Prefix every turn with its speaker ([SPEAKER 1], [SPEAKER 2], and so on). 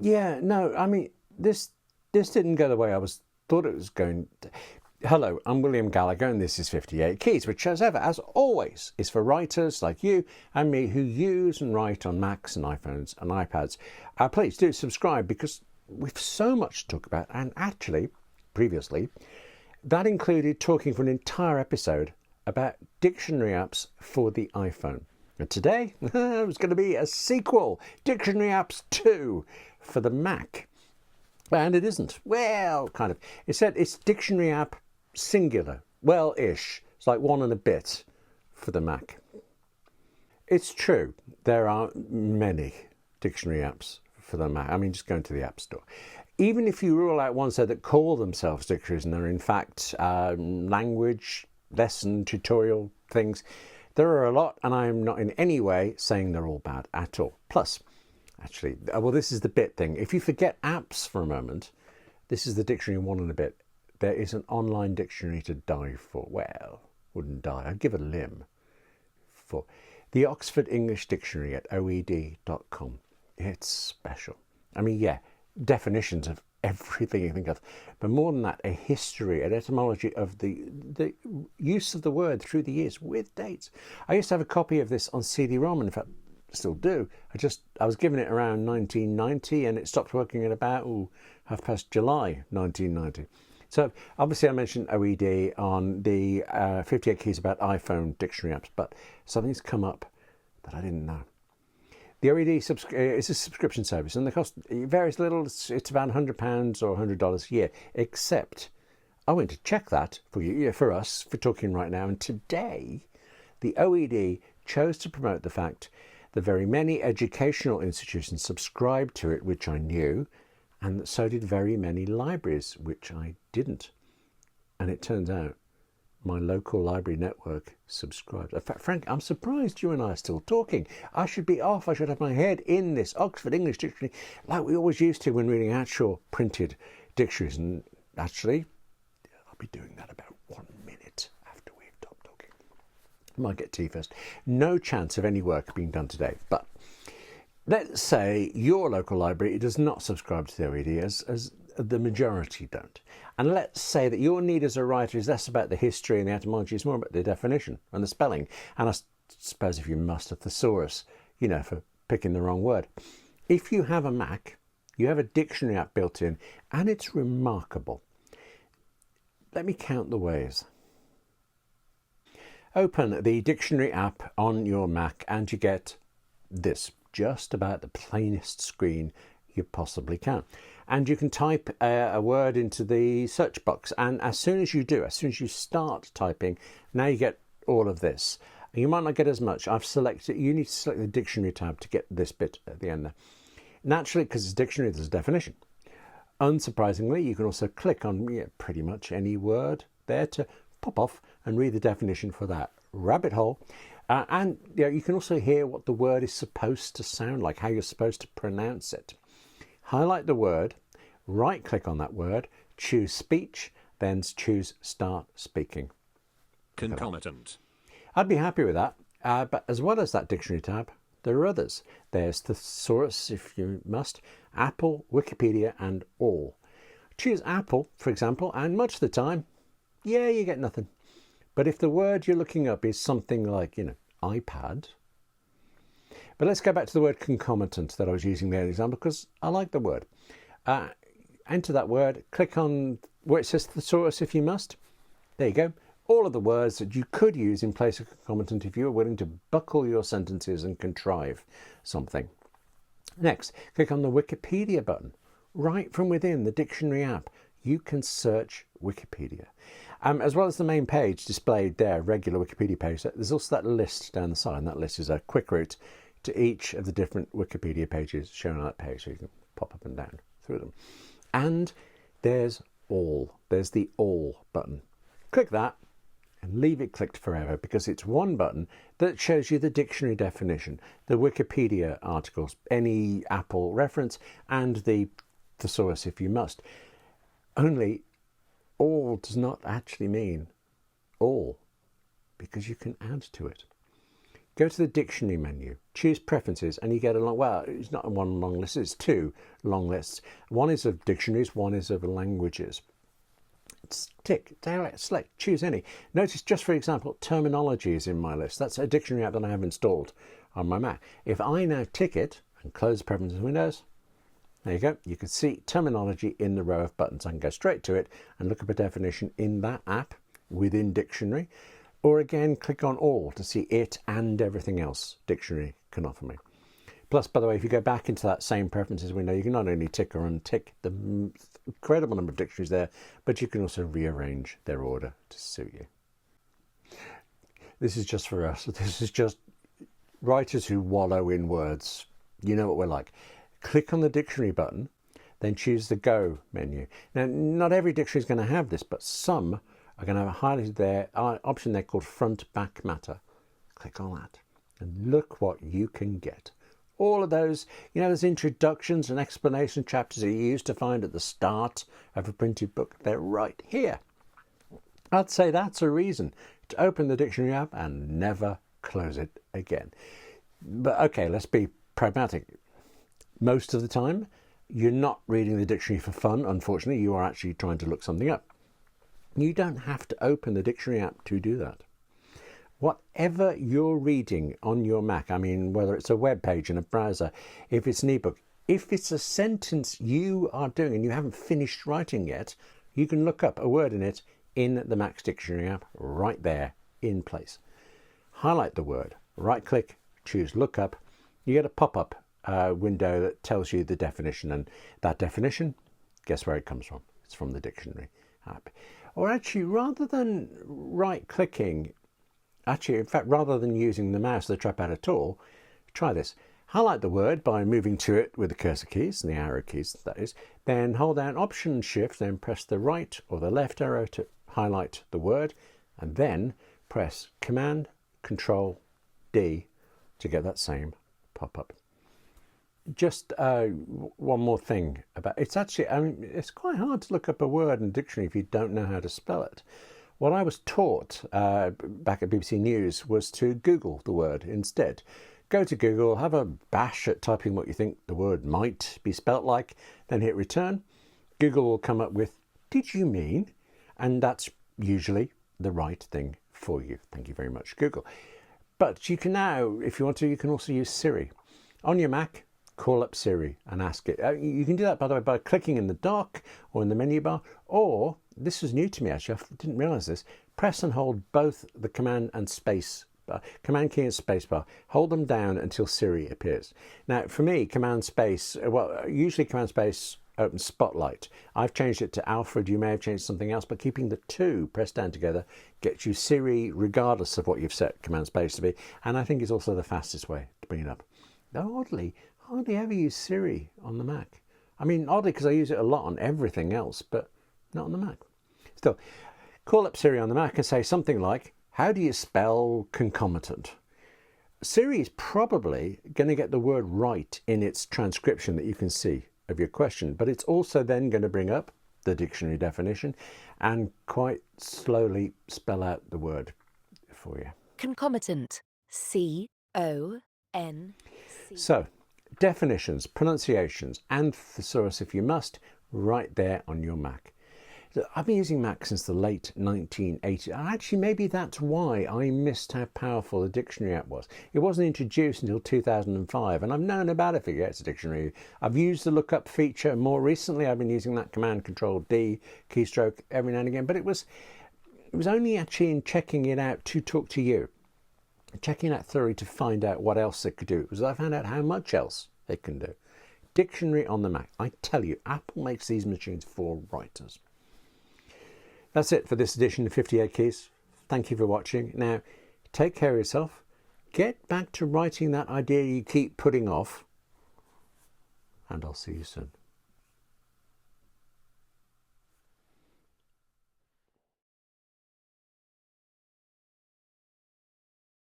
[SPEAKER 1] Yeah, no, I mean, this didn't go the way thought it was going to. Hello, I'm William Gallagher, and this is 58 Keys, which, as ever, as always, is for writers like you and me who use and write on Macs and iPhones and iPads. Please do subscribe, because we've so much to talk about, and actually, previously, that included talking for an entire episode about dictionary apps for the iPhone. And today, it's going to be a sequel, Dictionary Apps 2 for the Mac. And it isn't. Well, kind of. It said it's dictionary app singular. Well-ish. It's like one and a bit for the Mac. It's true. There are many dictionary apps for the Mac. I mean, just go into the App Store. Even if you rule out ones there that call themselves dictionaries and are in fact language, lesson, tutorial things, there are a lot, and I'm not in any way saying they're all bad at all. Plus, actually, well, this is the bit thing. If you forget apps for a moment, this is the dictionary one and a bit. There is an online dictionary to die for. Well, wouldn't die. I'd give a limb for the Oxford English Dictionary at oed.com. It's special. I mean, yeah, definitions of everything you think of, but more than that, a history, an etymology of the use of the word through the years with dates. I used to have a copy of this on CD-ROM, and in fact, still do. I was given it around 1990, and it stopped working at about half past July 1990. So obviously I mentioned OED on the 58 Keys about iPhone dictionary apps, but something's come up that I didn't know. The OED is a subscription service, and the cost varies little. It's about £100 or $100 a year, except I went to check that for us, for talking right now, and today the OED chose to promote the fact that very many educational institutions subscribe to it, which I knew, and so did very many libraries, which I didn't. And it turns out my local library network subscribes. In fact, Frank, I'm surprised you and I are still talking. I should be off. I should have my head in this Oxford English Dictionary like we always used to when reading actual printed dictionaries. And actually, I'll be doing that about 1 minute after we've stopped talking. Might get tea first. No chance of any work being done today. But let's say your local library does not subscribe to the OED, as the majority don't. And let's say that your need as a writer is less about the history and the etymology, it's more about the definition and the spelling. And I suppose if you must, a thesaurus, for picking the wrong word. If you have a Mac, you have a dictionary app built in, and it's remarkable. Let me count the ways. Open the dictionary app on your Mac and you get this, just about the plainest screen you possibly can. And you can type a word into the search box, and as soon as you start typing, now you get all of this. You might not get as much. You need to select the dictionary tab to get this bit at the end there. Naturally, because it's a dictionary, there's a definition. Unsurprisingly, you can also click on pretty much any word there to pop off and read the definition for that rabbit hole. And you can also hear what the word is supposed to sound like, how you're supposed to pronounce it. Highlight the word, right-click on that word, choose speech, then choose start speaking.
[SPEAKER 2] Concomitant.
[SPEAKER 1] I'd be happy with that, but as well as that dictionary tab, there are others. There's thesaurus, if you must, Apple, Wikipedia, and all. Choose Apple, for example, and much of the time, you get nothing. But if the word you're looking up is something like, iPad. But let's go back to the word concomitant that I was using there as an example, because I like the word. Enter that word, click on where it says thesaurus if you must. There you go. All of the words that you could use in place of concomitant if you were willing to buckle your sentences and contrive something. Next, click on the Wikipedia button. Right from within the dictionary app, you can search Wikipedia. As well as the main page displayed there, regular Wikipedia page, there's also that list down the side, and that list is a quick route to each of the different Wikipedia pages shown on that page, so you can pop up and down through them. And there's the all button. Click that and leave it clicked forever, because it's one button that shows you the dictionary definition, the Wikipedia articles, any Apple reference, and the thesaurus if you must. Only all does not actually mean all, because you can add to it. Go to the dictionary menu, choose preferences, and you get a long, well, it's not one long list, it's two long lists. One is of dictionaries, one is of languages. Tick, select, choose any. Notice, just for example, terminology is in my list. That's a dictionary app that I have installed on my Mac. If I now tick it and close preferences windows, there you go. You can see terminology in the row of buttons. I can go straight to it and look up a definition in that app within dictionary. Or again, click on all to see it and everything else dictionary can offer me. Plus, by the way, if you go back into that same preferences window, you can not only tick or untick the incredible number of dictionaries there, but you can also rearrange their order to suit you. This is just for us. This is just writers who wallow in words. You know what we're like. Click on the dictionary button, then choose the Go menu. Now, not every dictionary is going to have this, but some are going to have highlighted their option there called front back matter. Click on that and look what you can get. All of those, you know, those introductions and explanation chapters that you used to find at the start of a printed book, they're right here. I'd say that's a reason to open the dictionary app and never close it again. But okay, let's be pragmatic. Most of the time, you're not reading the dictionary for fun, unfortunately. You are actually trying to look something up. You don't have to open the dictionary app to do that. Whatever you're reading on your Mac, I mean, whether it's a web page in a browser, if it's an ebook, if it's a sentence you are doing and you haven't finished writing yet, you can look up a word in it in the Mac's dictionary app right there in place. Highlight the word, right click, choose look up. You get a pop-up window that tells you the definition, and that definition, guess where it comes from? It's from the dictionary app. Or actually, rather than right-clicking, in fact, rather than using the mouse, the trackpad at all, try this. Highlight the word by moving to it with the cursor keys, the arrow keys, that is. Then hold down Option Shift, then press the right or the left arrow to highlight the word, and then press Command Control D to get that same pop-up. Just one more thing about it's actually, I mean, it's quite hard to look up a word in a dictionary if you don't know how to spell it. What I was taught back at BBC News was to Google the word instead. Go to Google, have a bash at typing what you think the word might be spelt like, then hit return. Google will come up with, did you mean? And that's usually the right thing for you. Thank you very much, Google. But you can now, if you want to, you can also use Siri. On your Mac, call up Siri and ask it. You can do that, by the way, by clicking in the dock or in the menu bar, or, this was new to me actually, I didn't realise this, press and hold both the command and space bar, command key and space bar. Hold them down until Siri appears. Now, for me, command space, well, usually command space opens Spotlight. I've changed it to Alfred. You may have changed something else, but keeping the two pressed down together gets you Siri regardless of what you've set command space to be, and I think it's also the fastest way to bring it up. Though oddly, hardly ever use Siri on the Mac. I mean, oddly, because I use it a lot on everything else, but not on the Mac. Still, call up Siri on the Mac and say something like, how do you spell concomitant? Siri is probably going to get the word right in its transcription that you can see of your question, but it's also then going to bring up the dictionary definition and quite slowly spell out the word for you.
[SPEAKER 3] Concomitant. C-O-N-C.
[SPEAKER 1] So, definitions, pronunciations, and thesaurus if you must, right there on your Mac. I've been using Mac since the late 1980s. Actually, maybe that's why I missed how powerful the dictionary app was. It wasn't introduced until 2005, and I've known about it for years, the dictionary. I've used the lookup feature. More recently, I've been using that Command Control D keystroke every now and again, but it was only actually in checking it out to talk to you, checking out thoroughly to find out what else it could do, because I found out how much else it can do. Dictionary on the Mac. I tell you, Apple makes these machines for writers. That's it for this edition of 58 Keys. Thank you for watching. Now, take care of yourself. Get back to writing that idea you keep putting off. And I'll see you soon.